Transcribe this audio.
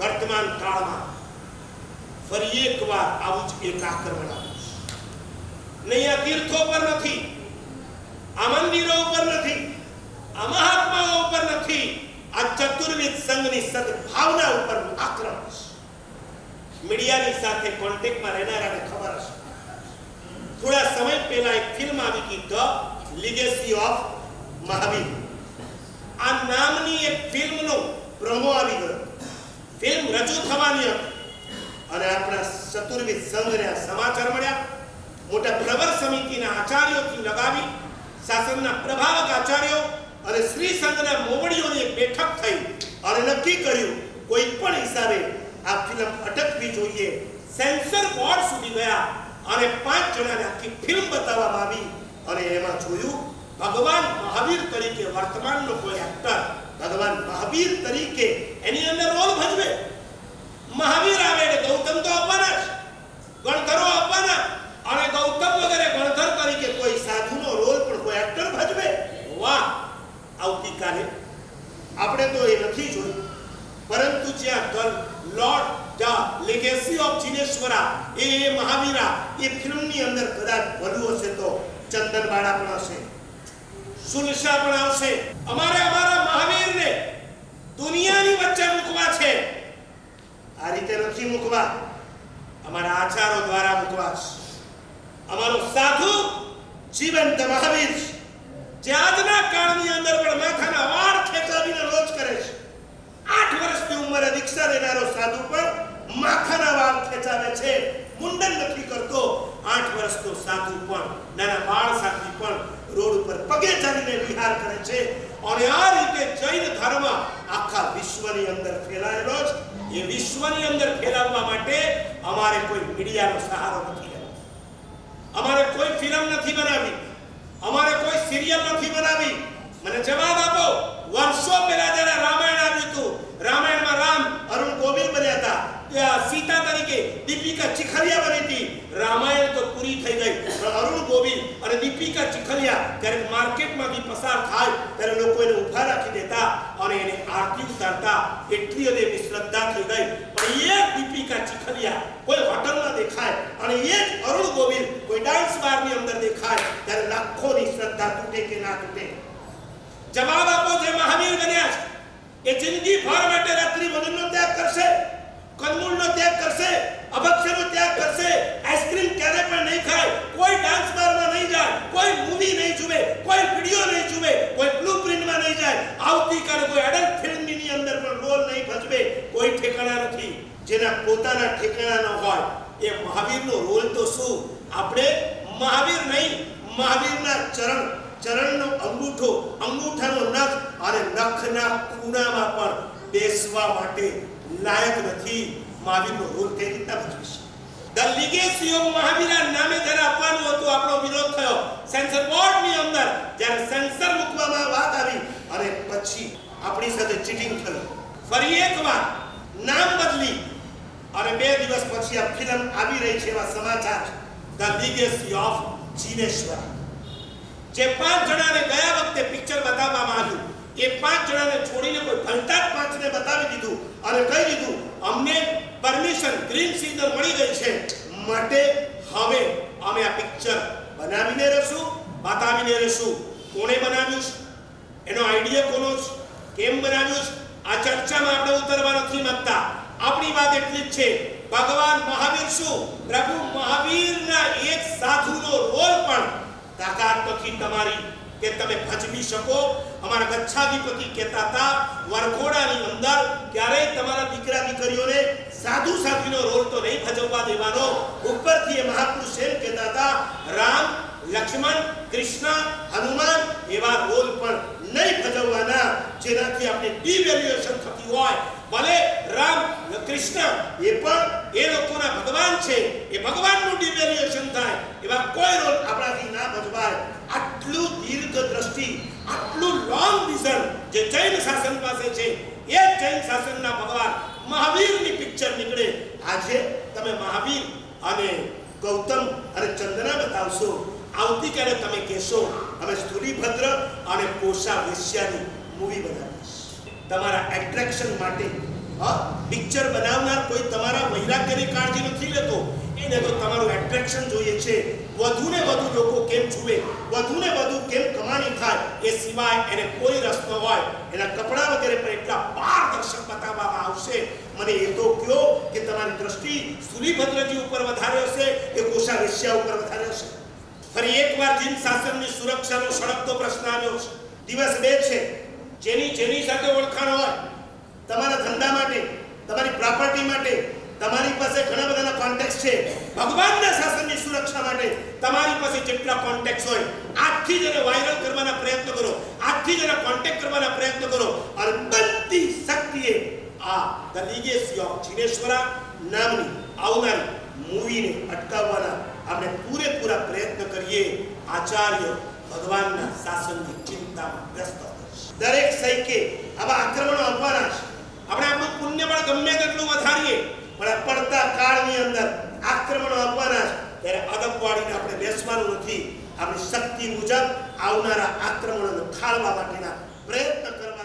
વર્તમાન કાળમાં ફરી એકવાર આવું જ એક આક્રમણ આવ્યું છે. નહીં આ તીર્થો પર નથી, આ મંદિરો ઉપર નથી, આ મહાત્માઓ ઉપર નથી, આ ચતુર્વિધ સંઘની સદભાવના ઉપર આક્રમણ છે. મીડિયાની સાથે કોન્ટેક્ટમાં રહેનારાને ખબર હશે, થોડા સમય પહેલા એક ફિલ્મ આવી હતી, ધ લીગેસી ઓફ મહાવીર. આ નામની એક ફિલ્મનો પ્રોમો આવી ગયો, ફિલ્મ રજૂ થવાની હતી અને આપણા ચતુર્વિધ સંઘને સમાચાર મળ્યા. મોટા પ્રવર સમિતિના આચાર્યોથી લગાવી શાસનના પ્રભાવક આચાર્યો અને શ્રી સંઘના મોવડીઓની એક બેઠક થઈ અને નક્કી કર્યું કોઈ પણ હિસાબે આ ફિલ્મ અટકવી જોઈએ. સેન્સર બોર્ડ સુધી ગયા અને 5 જણાને આખી ફિલ્મ બતાવવામાં આવી અને એમાં જોયું ભગવાન મહાવીર તરીકે વર્તમાનનો કોઈ એક્ટર ભગવાન મહાવીર તરીકે એની અંદર રોલ ભજવે. મહાવીર આવે એટલે ગૌતમ તો આપવાના જ, ગણધરો આપવાના, અને ગૌતમ વગેરે ગણધર તરીકે કોઈ સાધુનો રોલ પણ કોઈ એક્ટર ભજવે. વાહ! આવતીકાલે આપણે તો એ નથી જોયું, પરંતુ જ્યાં the lord the legacy of Jineshwara એ મહાવીરા એ ફિલ્મની અંદર કદાચ ભલું હશે તો ચંદનબાડા પણ હશે, સુલસા પણ આવશે. અમારા મહાવીરને દુનિયાની વચ્ચે મૂકવા છે, આ રીતે નથી મૂકવા, અમારા આચારો દ્વારા મૂકવા છે. અમારો સાધુ જીવંત મહાવીર જે આજના કાળની અંદર પણ માથાના વાળ ખેંચાવીને રોજ કરે છે. 8 વર્ષની ઉંમરે દીક્ષા લેનારો સાધુ પણ માથાના વાળ ખેંચાવે છે, મુંડન નથી કરતો. 8 વર્ષનો સાધુ પણ નાના બાળ સાથે પણ રોડ ઉપર પગે ચાલીને વિહાર કરે છે. અને આ રીતે જૈન ધર્મ આખા વિશ્વની અંદર ફેલાયેલો છે. એ વિશ્વની અંદર ફેલાવવા માટે અમારે કોઈ મીડિયાનો સહારો નથી લેવો, અમારે કોઈ ફિલ્મ નથી બનાવી, અમારે કોઈ સિરિયલ નથી બનાવી. મને જવાબ આપો, વર્ષો પહેલા જ્યારે રામાયણ આવ્યું હતું, રામાયણમાં રામ અરુણ ગોવિલ બન્યા હતા, સીતા તરીકે દીપિકા ચીખલિયા બની હતી. રામાયણ તો પૂરી થઈ ગઈ, પણ અરુણ ગોવિલ અને દીપિકા ચીખલિયા જ્યારે માર્કેટમાંથી પસાર થાય ત્યારે લોકો એને ઊભા રાખી દેતા અને એને આરતી ઉતારતા. એટલી હદે એની શ્રદ્ધા થઈ ગઈ. પણ એ દીપિકા ચીખલિયા કોઈ હોટલમાં દેખાય અને એ જ અરુણ ગોવિલ કોઈ ડાન્સ બારની અંદર દેખાય ત્યારે લાખોની શ્રદ્ધા તૂટે કે ના તૂટે? જવાબ આપો. જે મહાવીર બન્યા છે એ જિંદગી ભર માટે રાત્રિ ભોજનનો ત્યાગ કરશે, કંદમૂળનો ત્યાગ કરશે, અભક્ષ્યનો ત્યાગ કરશે, આઈસ્ક્રીમ ક્યારે પણ નહીં ખાય, કોઈ ડાન્સ બારમાં નહીં જાય, કોઈ મૂવી નહીં જુએ, કોઈ વિડિયો નહીં જુએ, કોઈ બ્લુપ્રિન્ટમાં નહીં જાય, આવતીકાલે કોઈ એડલ્ટ ફિલ્મની અંદર પણ રોલ નહીં ભજવે. કોઈ ઠેકાણા નથી. જેના પોતાના ઠેકાણા ન હોય એ મહાવીરનો રોલ તો શું? આપણે મહાવીર નહીં, મહાવીરના ચરણનો અંગૂઠો, અંગૂઠાનો નખ અને નખના ખૂણામાં પણ બેસવા માટે લાયક નથી. મહાવીરનો રોલ કઈ રીતના ભજવીશ? ધ લીગેસી ઓફ મહાવીરા નામે જ્યારે આપવાનું હતું, આપણો વિરોધ થયો સેન્સર બોર્ડની અંદર. જ્યારે સેન્સર મૂકવામાં વાત આવી અને પછી આપણી સાથે ચીટિંગ થયું. ફરી એકવાર નામ બદલી અને 2 દિવસ પછી આ ફિલ્મ આવી રહી છે એવા સમાચાર. The legacy of Jineshwara. જે 5 જણાને ગયા વખતે પિક્ચર બતાવવામાં આવ્યું, એ 5 જણાને છોડીને કોઈ ભલતા 5ને બતાવી દીધું અને કહી દીધું અમને પરમિશન, ગ્રીન સિગ્નલ મળી ગઈ છે, માટે હવે અમે આ પિક્ચર બનાવીને રહેશું, બતાવીને રહેશું. કોણે બનાવ્યું છે, એનો આઈડિયા કોનો છે, કેમ બનાવ્યું છે, આ ચર્ચામાં આપણે ઉતરવા નથી માંગતા. આપણી વાત એટલી જ છે, ભગવાન મહાવીર શું, પ્રભુ મહાવીરના એક સાધુનો રોલ પણ તાકાત નથી તમારી કે તમે ભજવી શકો. અમારા ગચ્છાધિપતિ કહેતા હતા વરઘોડાની અંદર ક્યારેય તમારા દીકરા દીકરીઓને સાધુ સાધ્વીનો રોલ તો નહીં ભજવવા દેવાનો. ઉપરથી એ મહાપુરુષ એમ કહેતા હતા રામ, લક્ષ્મણ, કૃષ્ણ, હનુમાન એવા રોલ પણ નહીં ભજવવાના જેનાથી આપણે ડિવેલ્યુએશન થતી હોય. ભલે રામ, કૃષ્ણ એ પણ એ લોકોના ભગવાન છે, એ ભગવાનનું ડિવેલ્યુએશન થાય એવા કોઈ રોલ આપણાથી ના ભજવાય. આટલું દીર્ઘ દ્રષ્ટિ, આટલું લોંગ વિઝન જે જૈન શાસન પાસે છે, એ જૈન શાસનના ભગવાન મહાવીરની પિક્ચર નીકળે. આજે તમે મહાવીર અને ગૌતમ અને ચંદના બતાવશો, આવતીકાલે તમે કહેશો અમે સ્થૂલીભદ્ર અને કોષા વેશ્યાની મૂવી બનાવીશ. તમારા એટ્રેક્શન માટે પિક્ચર બનાવનાર કોઈ તમારા વૈરાગ્યની કાળજી નથી લેતો. એને તો તમારું એટ્રેક્શન જોઈએ છે. વધુને વધુ લોકો કેમ જુએ, વધુને વધુ કેમ કમાણી થાય, એ સિવાય એને કોઈ રસ ન હોય. એના કપડા વગેરે પર એટલા પારદર્શક બતાવવામાં આવશે. મને એ તો કહો કે તમારી દ્રષ્ટિ સુલીભદ્રજી ઉપર વધારે હશે કે કોષા વેશ્યા ઉપર વધારે હશે? ફરી એકવાર જીન શાસનની સુરક્ષાનો સળગતો પ્રશ્ન આવ્યો છે. દિવસ 2 છે. જેની સાથે ઓળખાણ હોય, તમારા ધંધા માટે, તમારી પ્રોપર્ટી માટે, તમારી પાસે ઘણા બધાના કોન્ટેક્ટ છે. ભગવાનના શાસનની સુરક્ષા માટે તમારી પાસે જેટલા કોન્ટેક્ટ હોય, આજથી જ એને વાયરલ કરવાના પ્રયત્ન કરો, આજથી જ એને કોન્ટેક્ટ કરવાના પ્રયત્ન કરો. અને બધી શક્તિએ આ ધ લીગેસી ઓફ જીનેશ્વરા નામની આવનારી મૂવીને અટકાવવાના આપણે પૂરેપૂરા પ્રયત્ન કરીએ. આચાર્ય ભગવાનના શાસનની ચિંતામાં વ્યસ્ત હશે. દરેક સૈકે આવા આક્રમણો આવવાના છે. આપણે આપણું પુણ્ય બળ ગમે તેટલું વધારીએ, પણ પડતા કાળની અંદર આક્રમણો આવવાના છે. ત્યારે અદબવાળીને આપણે બેસવાનું નથી. આપણી શક્તિ મુજબ આવનારા આક્રમણોને ખાળવા માટેના પ્રયત્ન કરવા.